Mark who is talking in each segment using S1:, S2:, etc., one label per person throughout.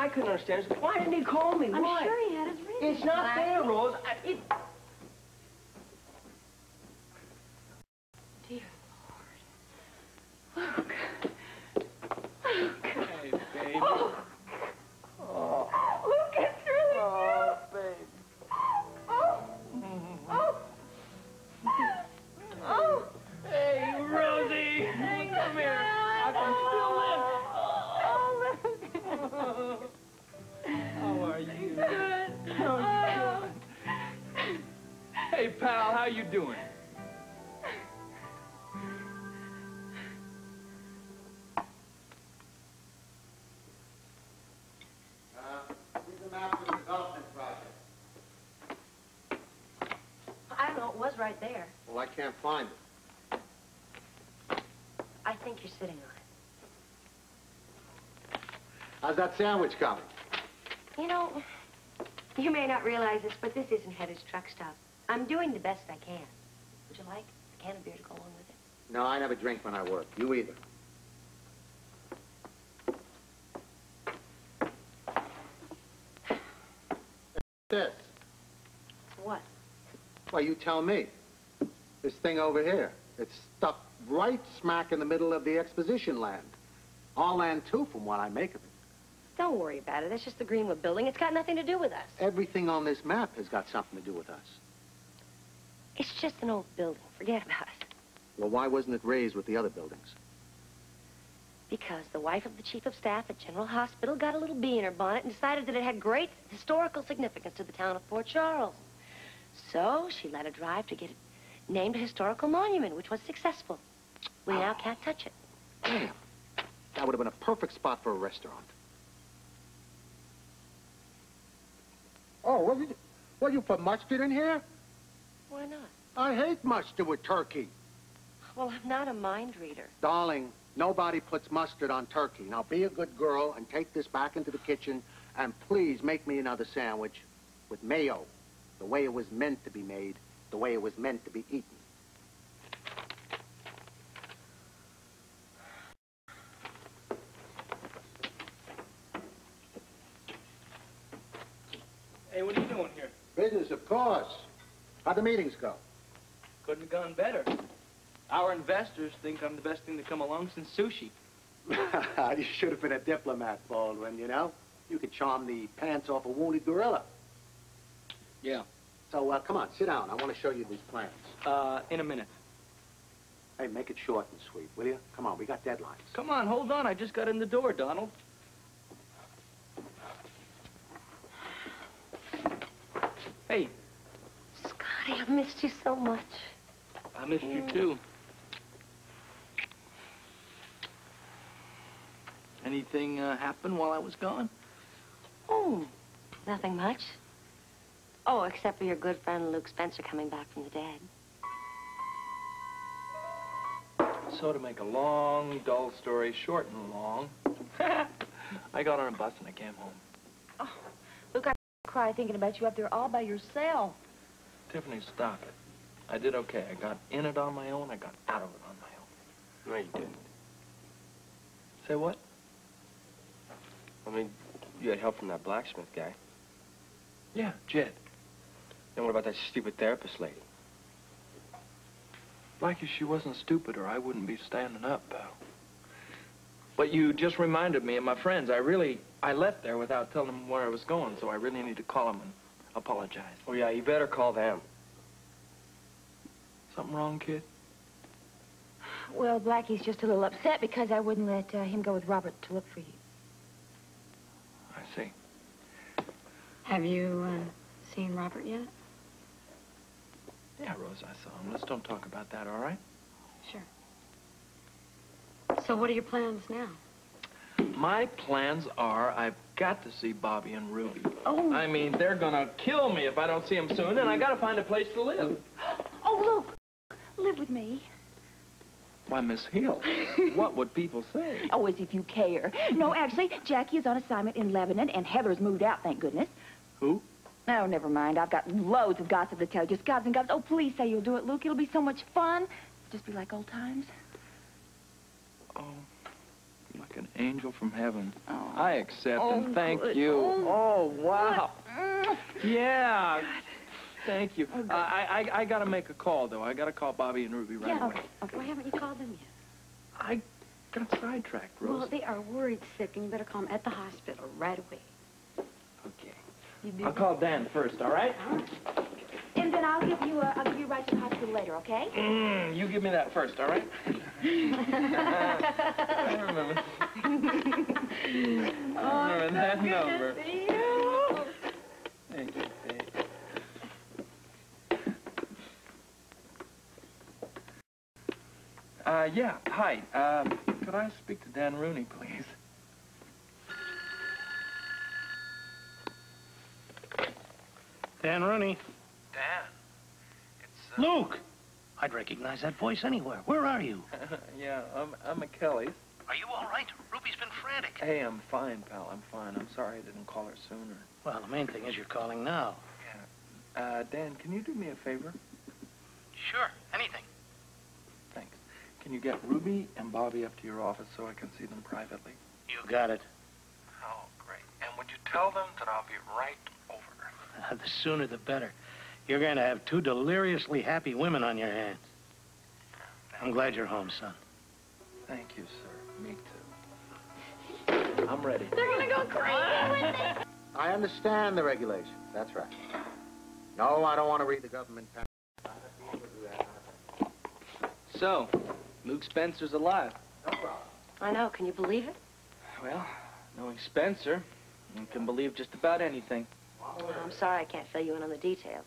S1: I couldn't understand is why didn't he call me?
S2: I'm
S1: Why?
S2: sure he had his reasons.
S1: It's not there, Rose.
S2: Dear Lord. Luke. Luke.
S1: Hey, baby.
S2: Oh.
S1: Oh.
S2: Luke, it's really
S1: Oh, baby.
S2: Oh. Oh. Oh.
S1: Hey, Rosie.
S2: Hey,
S1: come here. I can still live.
S2: Oh, Luke.
S1: How are you?
S2: Good.
S1: How you doing? Hey, pal, how you doing?
S3: Here's the map of the development project.
S2: I don't know. It was right there.
S3: Well, I can't find it.
S2: I think you're sitting on it.
S3: How's that sandwich coming?
S2: You know, you may not realize this, but this isn't Hedda's truck stop. I'm doing the best I can. Would you like a can of beer to go along with it?
S3: No, I never drink when I work. You either. This.
S2: What?
S3: Well, you tell me. This thing over here. It's stuck right smack in the middle of the exposition land. Our land, too, from what I make of it.
S2: Don't worry about it. That's just the Greenwood building. It's got nothing to do with us.
S3: Everything on this map has got something to do with us.
S2: It's just an old building. Forget about it.
S3: Well, why wasn't it raised with the other buildings?
S2: Because the wife of the chief of staff at General Hospital got a little bee in her bonnet and decided that it had great historical significance to the town of Port Charles. So she led a drive to get it named a historical monument, which was successful. We now can't touch it.
S3: Damn. That would have been a perfect spot for a restaurant. Oh, what you put mustard in here?
S2: Why not?
S3: I hate mustard with turkey.
S2: Well, I'm not a mind reader.
S3: Darling, nobody puts mustard on turkey. Now be a good girl and take this back into the kitchen and please make me another sandwich with mayo, the way it was meant to be made, the way it was meant to be eaten.
S1: Hey, what are you doing here?
S3: Business, of course. How'd the meetings go?
S1: Couldn't have gone better. Our investors think I'm the best thing to come along since sushi.
S3: You should have been a diplomat, Baldwin, you know? You could charm the pants off a wounded gorilla.
S1: Yeah.
S3: So, come on, sit down. I want to show you these plans.
S1: In a minute.
S3: Hey, make it short and sweet, will you? Come on, we got deadlines.
S1: Come on, hold on. I just got in the door, Donald. Hey.
S2: Scotty, I've missed you so much.
S1: I missed you, too. Anything happen while I was gone?
S2: Oh, nothing much. Oh, except for your good friend Luke Spencer coming back from the dead.
S1: So to make a long, dull story short and long, I got on a bus and I came home.
S4: Oh, Luke, I cry thinking about you up there all by yourself.
S1: Tiffany, stop it. I did okay. I got in it on my own. I got out of it on my own.
S5: No, you didn't.
S1: Say what?
S5: I mean, you had help from that blacksmith guy.
S1: Yeah, Jed.
S5: And what about that stupid therapist lady?
S1: Blackie, she wasn't stupid or I wouldn't be standing up, pal. But you just reminded me of my friends. I left there without telling them where I was going, so I really need to call them and apologize.
S5: Oh, yeah, you better call them.
S1: Something wrong, kid?
S4: Well, Blackie's just a little upset because I wouldn't let him go with Robert to look for you.
S1: I see.
S6: Have you seen Robert yet?
S1: Yeah, Rose, I saw him. Let's don't talk about that, all right?
S6: Sure. So what are your plans now?
S1: My plans are I've got to see Bobbie and Ruby.
S4: Oh.
S1: I mean, they're gonna kill me if I don't see them soon, and I gotta find a place to live.
S4: Oh, Luke, live with me.
S1: Why, Miss Hill, what would people say?
S4: Oh, as if you care. No, actually, Jackie is on assignment in Lebanon, and Heather's moved out, thank goodness.
S1: Who?
S4: Oh, never mind. I've got loads of gossip to tell you. Gods and gods. Oh, please say you'll do it, Luke. It'll be so much fun. Just be like old times.
S1: Oh, You're like an angel from heaven.
S4: Oh.
S1: I accept and
S4: Oh,
S1: thank
S4: good.
S1: you.
S4: Oh,
S1: wow.
S4: Mm.
S1: Yeah. Thank you.
S4: Oh, good.
S1: I gotta make a call, though. I gotta call Bobbie and Ruby right away.
S6: Okay. Why haven't you called them yet?
S1: I got sidetracked, Rose.
S6: Well, they are worried sick, and you better call them at the hospital right away.
S1: Okay.
S6: You do?
S1: I'll call Dan first, all right?
S4: And then I'll give you a ride to the hospital later, okay?
S1: You give me that first, all right? I remember. I remember that number.
S4: See you.
S1: Thank you, Dave. Yeah, hi. Could I speak to Dan Rooney, please?
S7: Dan Rooney.
S1: Dan, it's,
S7: Luke! I'd recognize that voice anywhere. Where are you?
S1: yeah, I'm at Kelly's.
S7: Are you all right? Ruby's been frantic.
S1: Hey, I'm fine, pal. I'm fine. I'm sorry I didn't call her sooner.
S7: Well, the main thing is you're calling now.
S1: Dan, can you do me a favor?
S7: Sure, anything.
S1: Thanks. Can you get Ruby and Bobbie up to your office so I can see them privately?
S7: You got it.
S1: Oh, great. And would you tell them that I'll be right over?
S7: The sooner the better. You're going to have two deliriously happy women on your hands. I'm glad you're home, son.
S1: Thank you, sir. Me too. I'm ready.
S4: They're gonna go crazy with it.
S3: I understand the regulations. That's right. No, I don't want to read the government.
S5: So, Luke Spencer's alive.
S3: No problem.
S2: I know. Can you believe it?
S5: Well, knowing Spencer, you can believe just about anything.
S2: I'm sorry I can't fill you in on the details.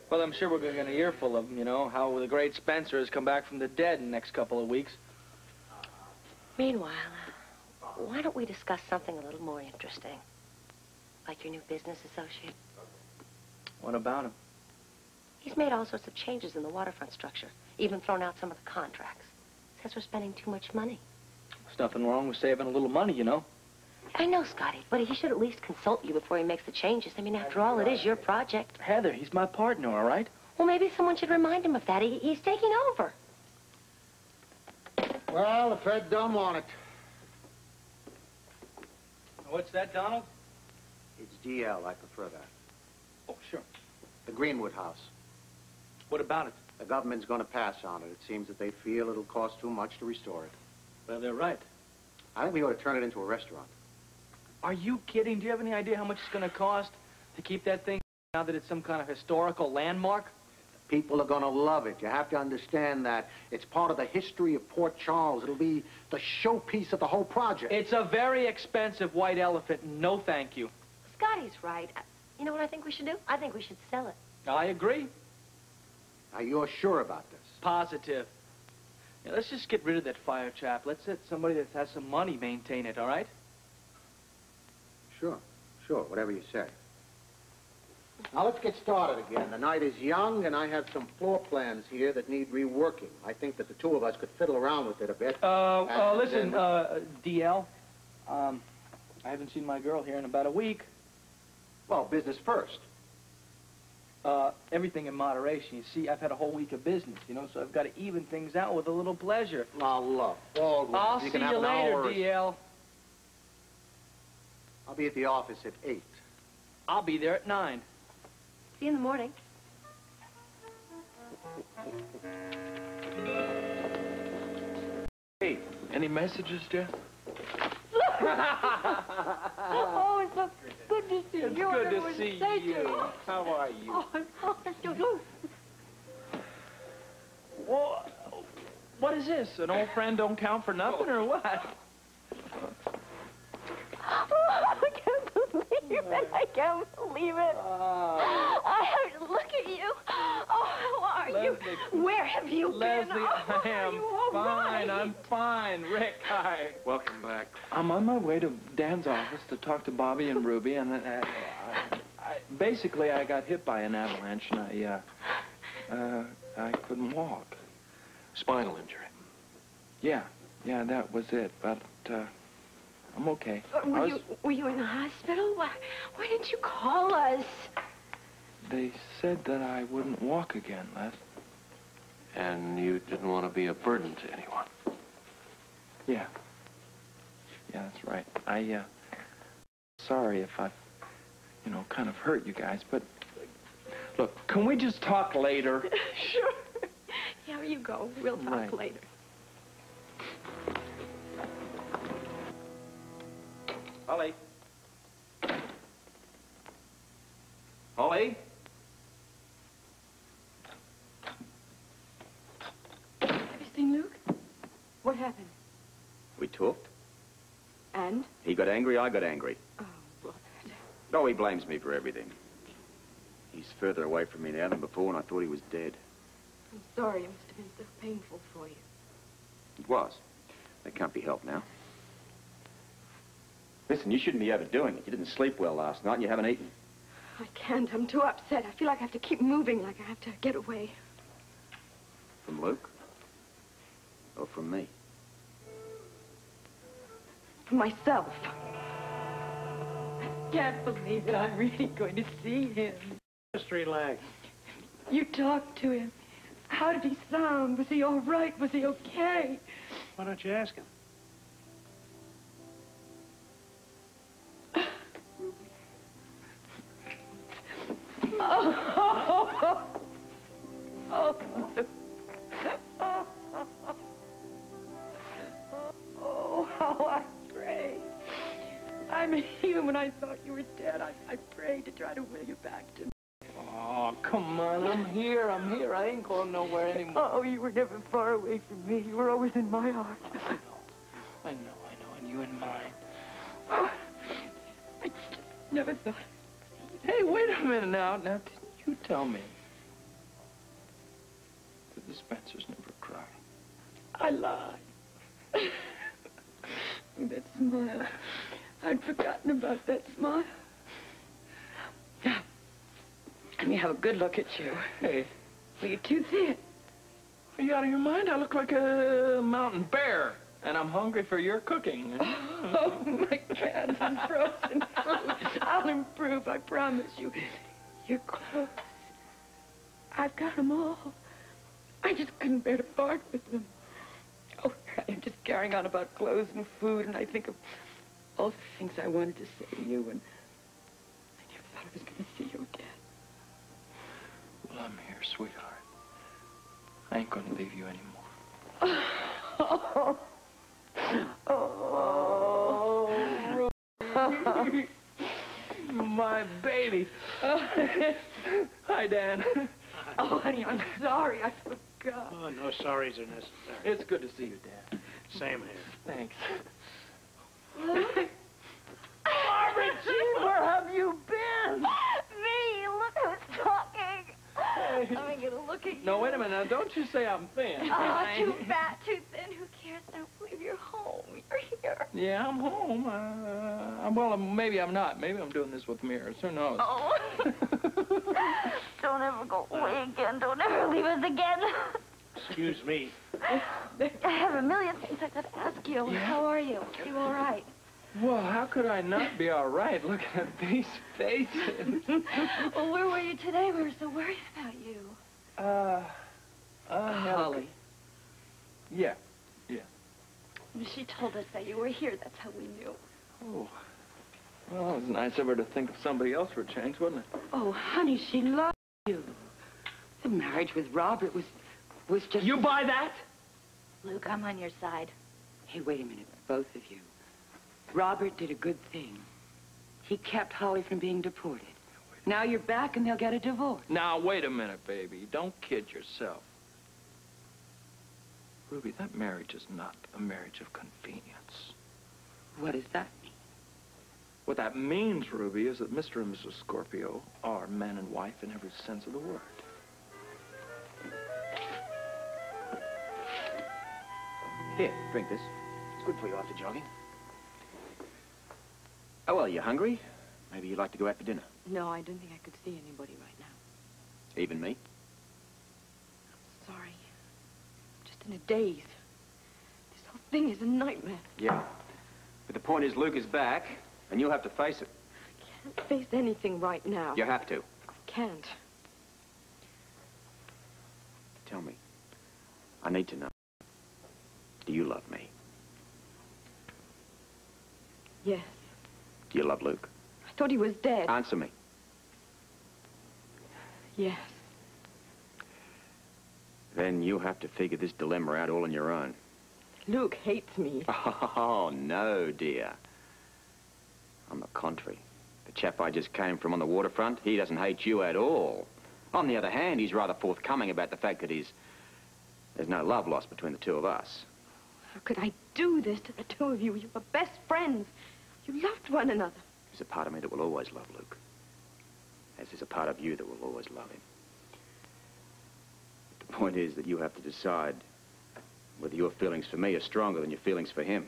S5: Well, I'm sure we're going to get an earful of, you know, how the great Spencer has come back from the dead in the next couple of weeks.
S2: Meanwhile, why don't we discuss something a little more interesting? Like your new business associate?
S5: What about him?
S2: He's made all sorts of changes in the waterfront structure, even thrown out some of the contracts. Says we're spending too much money.
S5: There's nothing wrong with saving a little money, you know.
S2: I know, Scotty, but he should at least consult you before he makes the changes. I mean, after all, it is your project.
S5: Heather, he's my partner, all right?
S2: Well, maybe someone should remind him of that. He's taking over.
S3: Well, the Fed don't want it.
S5: What's that, Donald?
S3: It's GL. I prefer that.
S5: Oh, sure.
S3: The Greenwood House.
S5: What about it?
S3: The government's going to pass on it. It seems that they feel it'll cost too much to restore it.
S5: Well, they're right.
S3: I think we ought to turn it into a restaurant.
S5: Are you kidding? Do you have any idea how much it's going to cost to keep that thing now that it's some kind of historical landmark?
S3: People are going to love it. You have to understand that. It's part of the history of Port Charles. It'll be the showpiece of the whole project.
S5: It's a very expensive white elephant. No, thank you.
S2: Scotty's right. You know what I think we should do? I think we should sell it.
S5: I agree.
S3: Now, you're sure about this?
S5: Positive. Yeah, let's just get rid of that fire chap. Let's let somebody that has some money maintain it, all right?
S3: Sure. Sure, whatever you say. Now, let's get started again. The night is young, and I have some floor plans here that need reworking. I think that the two of us could fiddle around with it a bit.
S5: Listen, DL, I haven't seen my girl here in about a week.
S3: Well, business first.
S5: Everything in moderation. You see, I've had a whole week of business, you know, so I've got to even things out with a little pleasure.
S3: Now, look, Baldwin,
S5: I'll
S3: you
S5: see
S3: can have
S5: you
S3: an
S5: later,
S3: hour.
S5: DL.
S3: I'll be at the office at 8.
S5: I'll be there at 9.
S2: See you in the morning.
S1: Hey, any messages, Jeff?
S4: Oh, it's so good to see
S1: It's
S4: you.
S1: good
S4: I
S1: to
S4: don't know what
S1: see
S4: say to
S1: you. How are you?
S4: Oh,
S1: Well, what is this? An old friend don't count for nothing, or what?
S4: I can't believe it. I can't believe it. I have to look at you. Oh, how are
S1: Lesley,
S4: you? Where have you been?
S1: Lesley,
S4: Oh,
S1: I
S4: are
S1: am
S4: you all
S1: fine.
S4: right?
S1: I'm fine. Rick, hi.
S8: Welcome back.
S1: I'm on my way to Dan's office to talk to Bobbie and Ruby, and basically I got hit by an avalanche, and I couldn't walk.
S8: Spinal injury.
S1: Yeah, that was it. But I'm okay.
S4: Were you in the hospital? Why didn't you call us?
S1: They said that I wouldn't walk again, Les.
S8: And you didn't want to be a burden to anyone.
S1: Yeah. Yeah, that's right. Sorry if I've, kind of hurt you guys, but look, can we just talk later?
S6: Sure. Yeah, you go. We'll talk later.
S8: Holly. Holly?
S6: Have you seen Luke? What happened?
S8: We talked.
S6: And?
S8: He got angry, I got angry.
S6: Oh, Robert.
S8: Oh, he blames me for everything. He's further away from me now than before, and I thought he was dead.
S6: I'm sorry. It must have been so painful for you.
S8: It was. That can't be helped now. Listen, you shouldn't be overdoing it. You didn't sleep well last night, and you haven't eaten.
S6: I can't. I'm too upset. I feel like I have to keep moving, like I have to get away.
S8: From Luke? Or from me?
S6: For myself. I can't believe that I'm really going to see him.
S7: Just relax.
S6: You talked to him. How did he sound? Was he all right? Was he okay?
S7: Why don't you ask him?
S6: Oh, how I pray. I'm human. I thought you were dead. I prayed to try to will you back to me.
S1: Oh, come on. I'm here. I ain't going nowhere anymore.
S6: Oh, you were never far away from me. You were always in my heart.
S1: I know. And you in mine.
S6: Oh, I just never thought.
S1: Hey, wait a minute now. Now, didn't you tell me that the Spencers never cry?
S6: I lied. That smile. I'd forgotten about that smile. Now, let me have a good look at you.
S1: Hey.
S6: Well, you're too thin.
S1: Are you out of your mind? I look like a mountain bear, and I'm hungry for your cooking.
S6: Oh, my cans and frozen food. I'll improve, I promise you. Your clothes. I've got them all. I just couldn't bear to part with them. Oh, I'm just carrying on about clothes and food, and I think of all the things I wanted to say to you, and I never thought I was going to see you again.
S1: Well, I'm here, sweetheart. I ain't gonna leave you anymore. Oh, my baby. Hi, Dan.
S6: Oh, honey, I'm sorry. I forgot.
S7: Oh, no sorries are necessary.
S1: It's good to see you, Dan.
S7: Same here.
S1: Thanks.
S6: Margaret, gee, where have you been?
S4: Me, look who's talking.
S1: Hey.
S4: I'm gonna look at you.
S1: No, wait a minute. Now, don't you say I'm thin.
S4: Oh, too fat, too thin. Who cares? I don't believe you're home. You're here.
S1: Yeah, I'm home. Well, maybe I'm not. Maybe I'm doing this with mirrors. Who knows?
S4: Oh. Don't ever go away again. Don't ever leave us again.
S7: Excuse me.
S4: I have a million things I could ask you.
S1: Yeah?
S4: How are you? Are you all right?
S1: Well, how could I not be all right looking at these faces?
S4: Well, where were you today? We were so worried about you.
S1: Holly. Yeah.
S4: She told us that you were here. That's how we knew.
S1: Oh. Well, it was nice of her to think of somebody else for a change, wasn't it?
S6: Oh, honey, she loved you. The marriage with Robert was just...
S1: You buy that?
S4: Luke, I'm on your side.
S6: Hey, wait a minute, both of you. Robert did a good thing. He kept Holly from being deported. Now you're back and they'll get a divorce.
S1: Now, wait a minute, baby. Don't kid yourself. Ruby, that marriage is not a marriage of convenience.
S6: What does that mean?
S1: What that means, Ruby, is that Mr. and Mrs. Scorpio are man and wife in every sense of the word.
S8: Here, drink this. It's good for you after jogging. Oh, well, you hungry? Maybe you'd like to go out for dinner.
S6: No, I don't think I could see anybody right now.
S8: Even me?
S6: Sorry. I'm just in a daze. This whole thing is a nightmare.
S8: Yeah. But the point is Luke is back, and you'll have to face it.
S6: I can't face anything right now.
S8: You have to.
S6: I can't.
S8: Tell me. I need to know. Do you love me?
S6: Yes.
S8: Do you love Luke?
S6: I thought he was dead.
S8: Answer me.
S6: Yes.
S8: Then you have to figure this dilemma out all on your own.
S6: Luke hates me.
S8: Oh, no, dear. On the contrary. The chap I just came from on the waterfront, he doesn't hate you at all. On the other hand, he's rather forthcoming about the fact that there's no love lost between the two of us.
S6: How could I do this to the two of you? You were best friends. You loved one another.
S8: There's a part of me that will always love Luke. As there's a part of you that will always love him. The point is that you have to decide whether your feelings for me are stronger than your feelings for him.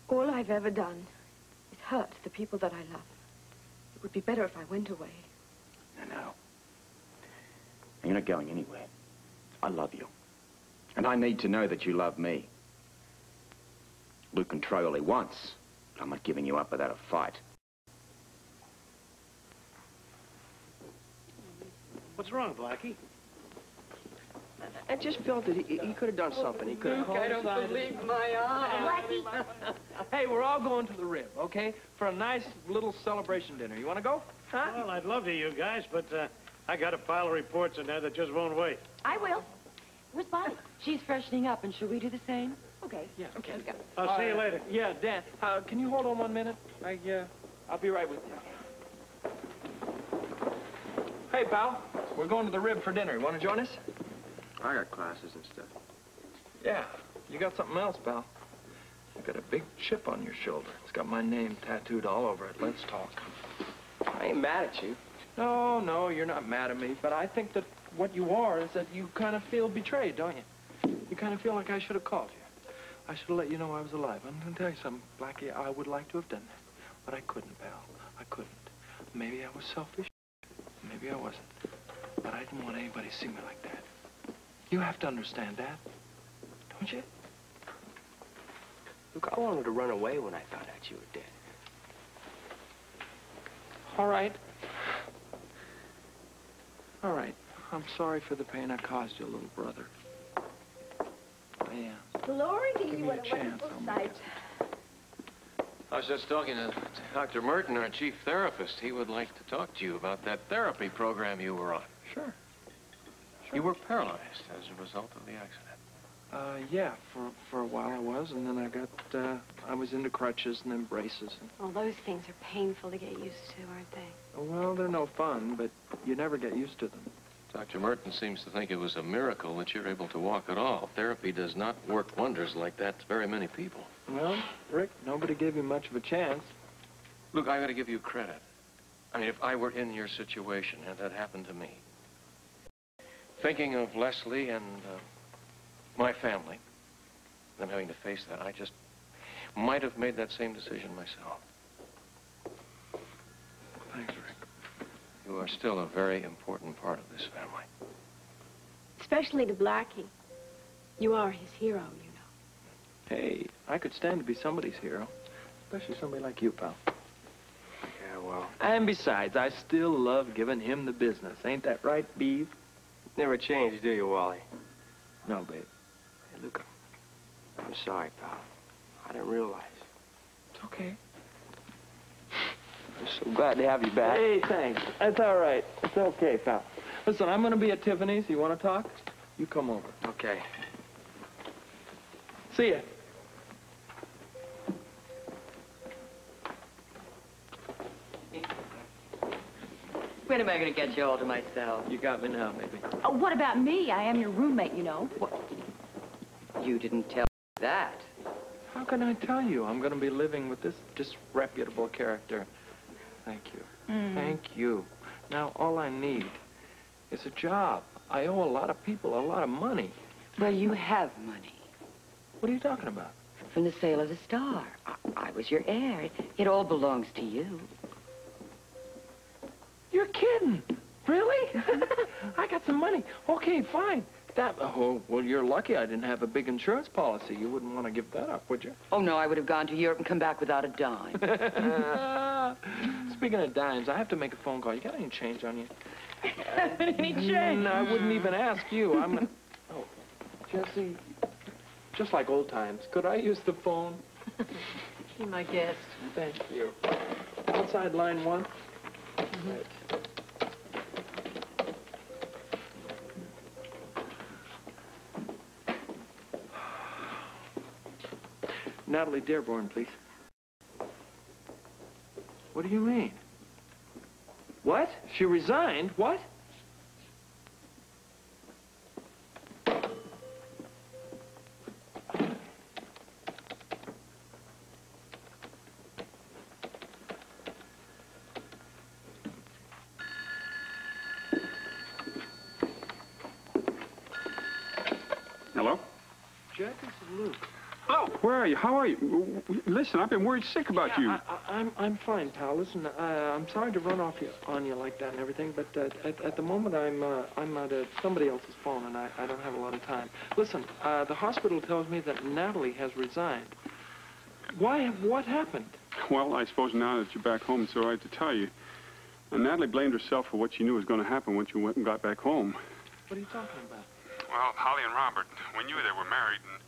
S6: All I've ever done is hurt the people that I love. It would be better if I went away.
S8: No. You're not going anywhere. I love you. And I need to know that you love me. Luke can try all he wants, but I'm not giving you up without a fight.
S7: What's wrong, Blackie?
S1: I just felt that he could have done something. He could have called.
S6: I don't believe my eyes.
S1: Hey, we're all going to the Rib, okay? For a nice little celebration dinner. You want to go? Huh?
S7: Well, I'd love to, you guys, but I got a pile of reports in there that just won't wait.
S2: I will. Where's Bobbie? She's freshening up, and should we do the same? Okay.
S1: Yeah, okay.
S2: Let's go.
S7: I'll see you later.
S1: Yeah, Dan, can you hold on 1 minute? I'll be right with you. Hey, pal, we're going to the Rib for dinner. You want to join us?
S8: I got classes and stuff.
S1: Yeah, you got something else, pal. You got a big chip on your shoulder. It's got my name tattooed all over it. Let's talk.
S9: I ain't mad at you.
S1: No, you're not mad at me, but I think that what you are is that you kind of feel betrayed, don't you? You kind of feel like I should have called you. I should have let you know I was alive. I'm going to tell you something, Blackie. I would like to have done that, but I couldn't, pal. I couldn't. Maybe I was selfish. Maybe I wasn't. But I didn't want anybody to see me like that. You have to understand that, don't you?
S9: Look, I wanted to run away when I found out you were dead.
S1: All right. All right. I'm sorry for the pain I caused you, little brother. I am.
S4: Glory to
S1: Give
S4: you,
S1: me
S4: what
S1: a
S4: a
S1: chance.
S4: wonderful
S1: I'll make
S4: sight.
S1: it.
S10: I was just talking to Dr. Merton, our chief therapist. He would like to talk to you about that therapy program you were on.
S1: Sure.
S10: You were paralyzed as a result of the accident.
S1: Yeah, for a while I was, and then I was into crutches and then braces.
S2: Well, those things are painful to get used to, aren't they?
S1: Well, they're no fun, but you never get used to them.
S10: Dr. Merton seems to think it was a miracle that you're able to walk at all. Therapy does not work wonders like that to very many people.
S1: Well, Rick, nobody gave you much of a chance.
S10: Look, I got to give you credit. I mean, if I were in your situation and that happened to me, thinking of Lesley and my family, then having to face that, I just might have made that same decision myself.
S1: Thanks, Rick.
S10: You are still a very important part of this family.
S6: Especially to Blackie. You are his hero, you know.
S1: Hey, I could stand to be somebody's hero, especially somebody like you, pal.
S9: Yeah, well,
S1: And besides, I still love giving him the business. Ain't that right, Beeve?
S9: never change, do you, Wally?
S1: No, babe.
S9: Hey, Luke, I'm sorry, pal. I didn't realize.
S1: It's okay.
S9: I'm so glad to have you back.
S1: Hey, thanks. That's all right. It's okay, pal. Listen, I'm going to be at Tiffany's. You want to talk? You come over.
S9: Okay.
S1: See ya.
S11: When am I going to get you all to myself?
S1: You got me now, baby.
S11: Oh, what about me? I am your roommate, you know. What? You didn't tell me that.
S1: How can I tell you? I'm going to be living with this disreputable character. Thank you. Thank you. Now, all I need is a job. I owe a lot of people a lot of money.
S11: Well, you have money.
S1: What are you talking about?
S11: From the sale of the Star. I was your heir. It all belongs to you.
S1: You're kidding. Really? I got some money. Okay, fine. Oh, well, you're lucky I didn't have a big insurance policy. You wouldn't want to give that up, would you?
S11: Oh, no, I would have gone to Europe and come back without a dime.
S1: Speaking of dimes, I have to make a phone call. You got any change on you?
S11: Any change?
S1: No, I wouldn't even ask you. Oh, Jessie, just like old times, could I use the phone?
S6: Be my guest.
S1: Thank you. Outside line 1. Right. Natalie Dearborn, please. What do you mean? What? She resigned? What?
S12: Hello?
S1: Jack, this is Luke.
S12: Hello. Where are you? How are you? Listen, I've been worried sick about you.
S1: I'm fine, pal. Listen, I'm sorry to run on you like that and everything, but at the moment I'm at somebody else's phone and I don't have a lot of time. Listen, the hospital tells me that Natalie has resigned. Why? What happened?
S12: Well, I suppose now that you're back home, it's all right to tell you. And Natalie blamed herself for what she knew was going to happen once you went and got back home.
S1: What are you talking about?
S12: Well, Holly and Robert, we knew they were married, and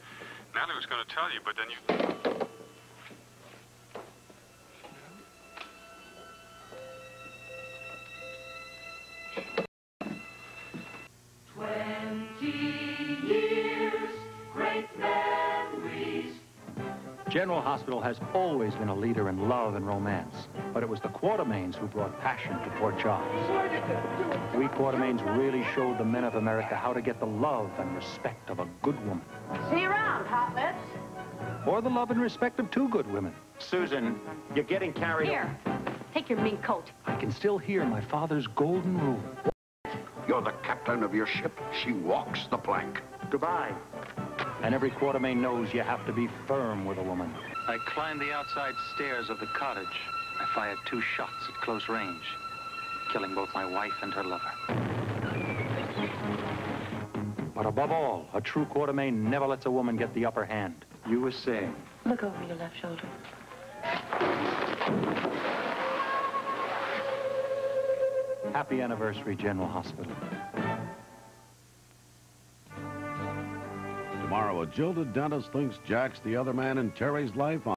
S12: Natalie was going to tell you, but then you...
S13: 20 years, great memories.
S14: General Hospital has always been a leader in love and romance, but it was the Quartermains who brought passion to Port Charles. We Quartermains really showed the men of America how to get the love and respect of a good woman.
S15: See you around, hot lips.
S14: Or the love and respect of 2 good women.
S8: Susan, you're getting carried...
S15: Here, take your mink coat.
S14: I can still hear my father's golden rule.
S16: You're the captain of your ship. She walks the plank.
S14: Goodbye. And every Quartermain knows you have to be firm with a woman.
S17: I climbed the outside stairs of the cottage. I fired 2 shots at close range, killing both my wife and her lover.
S14: But above all, a true Quartermain never lets a woman get the upper hand.
S17: You were saying?
S2: Look over your left shoulder.
S14: Happy anniversary, General Hospital.
S18: Tomorrow, a jilted dentist thinks Jack's the other man in Terry's life.